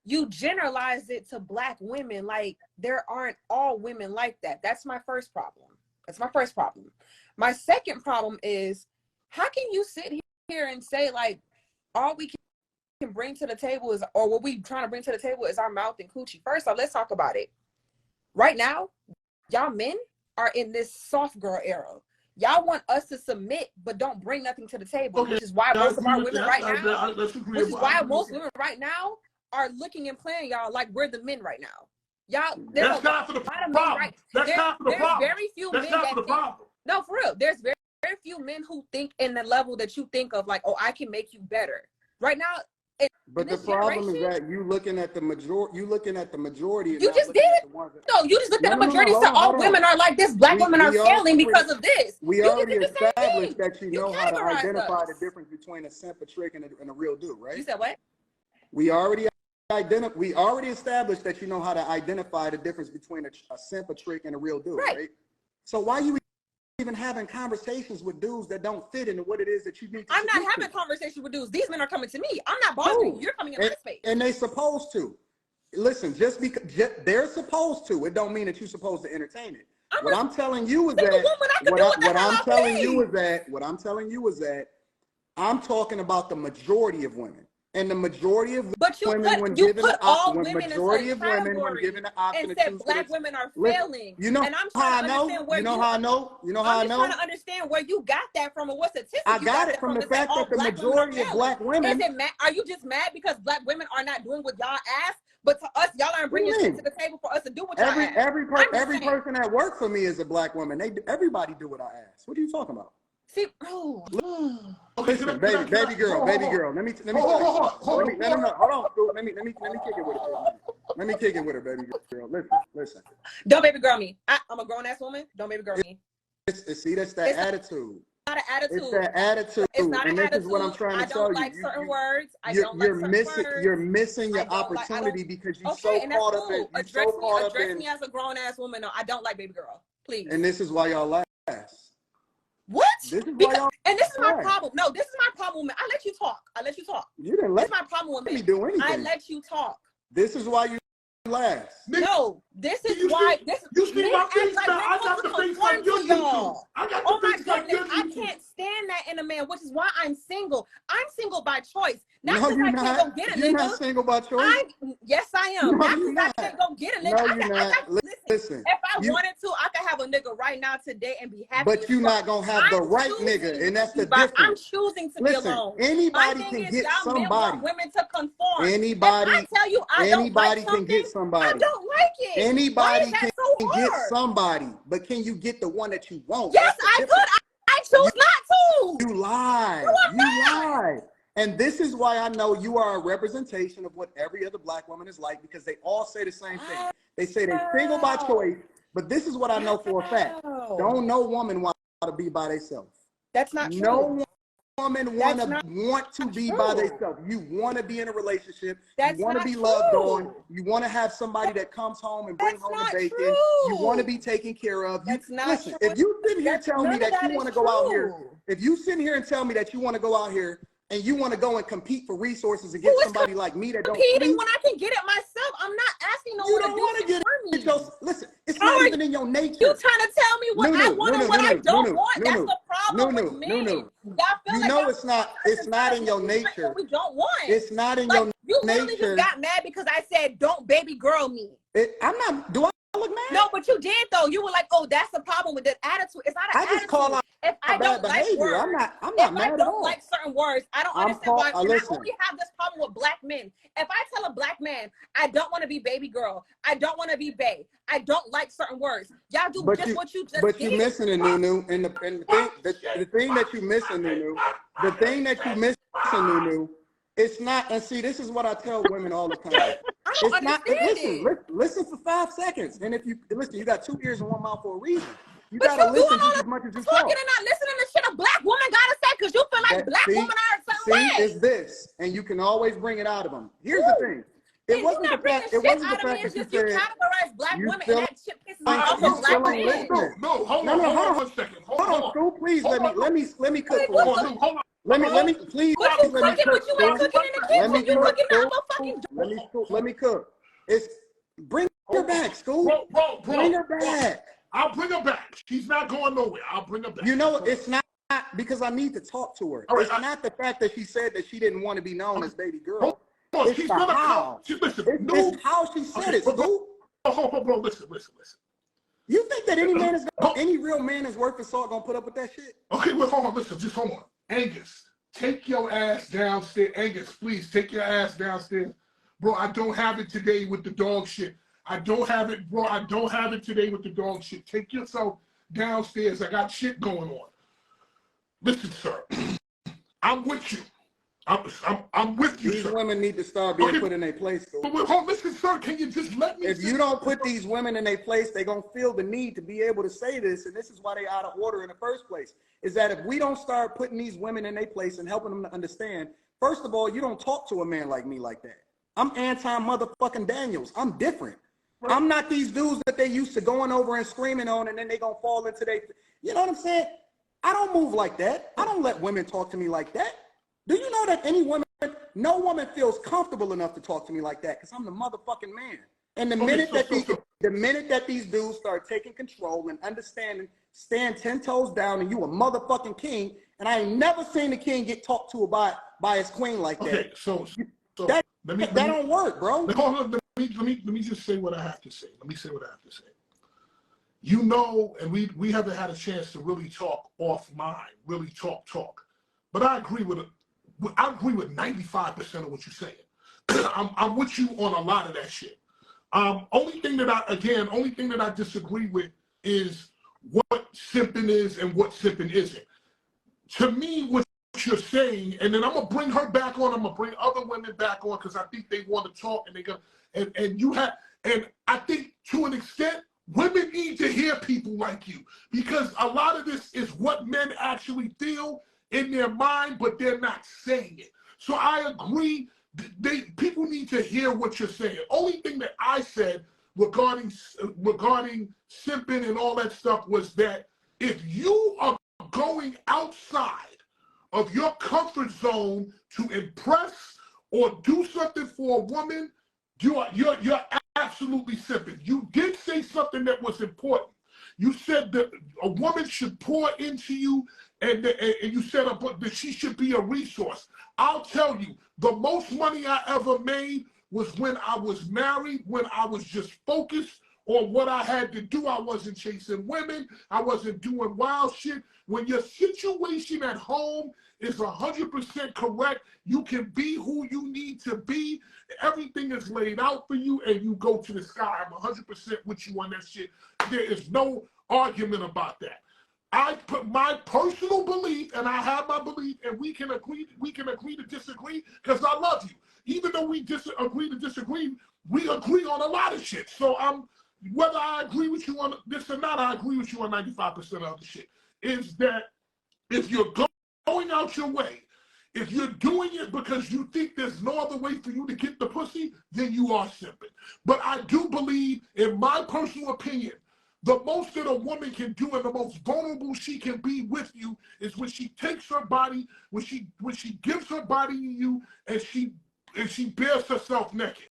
you generalize it to Black women. Like, there aren't all women like that. That's my first problem. My second problem is, how can you sit here and say, like, all we can bring to the table is, or what we trying to bring to the table is our mouth and coochie? First off, let's talk about it. Right now, y'all men are in this soft girl era. Y'all want us to submit, but don't bring nothing to the table, which is why most of our women right now are looking and playing y'all like we're the men right now. Y'all, there's a lot of men right. There's very few men that think. No, for real. There's very few men who think in the level that you think of, like, oh, I can make you better. Right now. But the problem is that you looking at the majority. You just did it. No, you just looked at the majority. So all women are like this. Black women are failing because of this. We already established that you know how to identify the difference between a simp, a trick, and a real dude, right? You said what? We already established that you know how to identify the difference between a simp, a trick, and a real dude, right? So why you even having conversations with dudes that don't fit into what it is that you need to I'm not having conversations with dudes. These men are coming to me. I'm not bothering you. You're coming in my space. And they supposed to. Listen, just because they're supposed to, it don't mean that you're supposed to entertain it. What I'm telling you is that I'm talking about the majority of women. And the majority of women, when given the option and said Black women are failing. You know how I know? I'm just trying to understand where you got that from, or what statistics I got it from the fact that the majority of Black women. Are you just mad because Black women are not doing what y'all ask? But to us, y'all aren't bringing shit to the table for us to do what y'all ask. Every person that works for me is a Black woman. Everybody do what I ask. What are you talking about? See, listen, baby girl. Let me kick it with her. Let me kick it with her, baby girl. Listen. Don't baby girl me. I'm a grown ass woman. Don't baby girl me. See, that's that attitude. Not an attitude. It's that attitude. It's not an attitude. This is what I'm trying to tell you. I don't like certain words. I don't like certain words. You're missing your opportunity because you're so caught up in. Address me as a grown ass woman. No, I don't like baby girl. Please. And this is why y'all last. What? This is why and this is my problem. No, this is my problem. I let you talk. You didn't let my problem with me do anything. I let you talk. This is why you last. No, this is why. You see my face now. I got the face like you do. Oh my goodness, I can't stand that in a man, which is why I'm single. I'm single by choice. Not because I can't go get a nigga. You're not single by choice. Yes, I am. Not because I can't go get a nigga. No, you're not. Listen, if I wanted to, I could have a nigga right now today and be happy. But you're not gonna have the right nigga, and that's the difference. I'm choosing to be alone. Anybody can get somebody. Women to conform. Anybody. If I tell you I don't like can get somebody. I don't like it. Anybody can get somebody, but can you get the one that you want? Yes, I could. I choose not to. You lie. You lie. And this is why I know you are a representation of what every other Black woman is like, because they all say the same thing. They say they're single by choice, but this is what I know for a fact. Don't no woman want to be by themselves. That's not true. No woman want to be by themselves. You want to be in a relationship. You want to be loved on. You want to have somebody that comes home and brings home the bacon. You want to be taken care of. Listen, if you sit here and tell me that you want to go out here, if you sit here and tell me that you want to go out here and you want to go and compete for resources and get somebody like me that don't competing when I can get it myself. I'm not asking no one to do it for me. Listen, it's not even in your nature. You trying to tell me what I want and what I don't want? That's the problem with men. You know it's not in your nature. We don't want. It's not in your nature. You literally just got mad because I said don't baby girl me. I'm not. Do I look mad? No, but you did though. You were like, oh, that's the problem with the attitude. It's not an attitude. I just call out if I don't like words. I'm not mad at all. If I don't like certain words, I don't understand why. I only have this problem with Black men. If I tell a Black man, I don't want to be baby girl, I don't want to be bae, I don't like certain words. Y'all do what you just did. But you're missing it, Nunu. And the thing that you're missing, Nunu. The thing that you're missing, Nunu. It's not, and see, this is what I tell women all the time. It's not. Listen for 5 seconds, and if you listen, you got 2 ears and 1 mouth for a reason. You gotta listen just as much as you talk. Talking and not listening to shit a Black woman gotta say because you feel like Black women are a certain way. It's this, and you can always bring it out of them. Here's the thing. It wasn't the fact that you said you categorize Black women and that shit pisses me off of Black men. No, hold on one second. Hold on, Stu, please let me cook for one. Let me, please. But you cooking, but you ain't cooking in the kitchen. You cooking out no fucking. Let me cook. Bring her back, Scoop. Bring her back. I'll bring her back. She's not going nowhere. I'll bring her back. You know, it's not because I need to talk to her. It's not the fact that she said that she didn't want to be known as baby girl. It's the how. It's how she said it, Scoop. Bro, listen. You think that any real man is worth his salt gonna put up with that shit? Okay, well, hold on. Listen, just hold on. Angus, take your ass downstairs. Angus, please take your ass downstairs. Bro, I don't have it today with the dog shit. I don't have it, bro. I don't have it today with the dog shit. Take yourself downstairs. I got shit going on. Listen, sir. I'm with you. I'm with you, These sir. women need to start being put in their place, though. But hold, listen, sir, can you just let me If you don't put these women in their place, they're going to feel the need to be able to say this, and this is why they're out of order in the first place, is that if we don't start putting these women in their place and helping them to understand, first of all, you don't talk to a man like me like that. I'm Anton motherfucking Daniels. I'm different. Right. I'm not these dudes that they used to going over and screaming on, and then they going to fall into their, you know what I'm saying? I don't move like that. I don't let women talk to me like that. Do you know that no woman feels comfortable enough to talk to me like that because I'm the motherfucking man. And the minute that these dudes start taking control and understanding, stand 10 toes down and you a motherfucking king, and I ain't never seen a king get talked to by his queen like that. Okay, so that don't work, bro. Let me just say what I have to say. Let me say what I have to say. You know, and we haven't had a chance to really talk off mind, really talk. But I agree with 95% of what you're saying. I'm with you on a lot of that shit. Only thing that I disagree with is what simping is and what simping isn't. To me, what you're saying, and then I'm gonna bring her back on. I'm gonna bring other women back on because I think they want to talk, and they go. And I think to an extent, women need to hear people like you because a lot of this is what men actually feel in their mind, but they're not saying it. So I agree. People need to hear what you're saying. Only thing that I said regarding simping and all that stuff was that if you are going outside of your comfort zone to impress or do something for a woman, you're absolutely simping. You did say something that was important. You said that a woman should pour into you, and you said that she should be a resource. I'll tell you, the most money I ever made was when I was married, when I was just focused on what I had to do. I wasn't chasing women. I wasn't doing wild shit. When your situation at home is 100% correct, you can be who you need to be. Everything is laid out for you, and you go to the sky. I'm 100% with you on that shit. There is no argument about that. I put my personal belief, and I have my belief, and we can agree to disagree because I love you. Even though we agree to disagree, we agree on a lot of shit. So whether I agree with you on this or not, I agree with you on 95% of the shit. Is that if you're going out your way, if you're doing it because you think there's no other way for you to get the pussy, then you are simping. But I do believe, in my personal opinion, the most that a woman can do and the most vulnerable she can be with you is when she takes her body, when she gives her body to you, and she bears herself naked.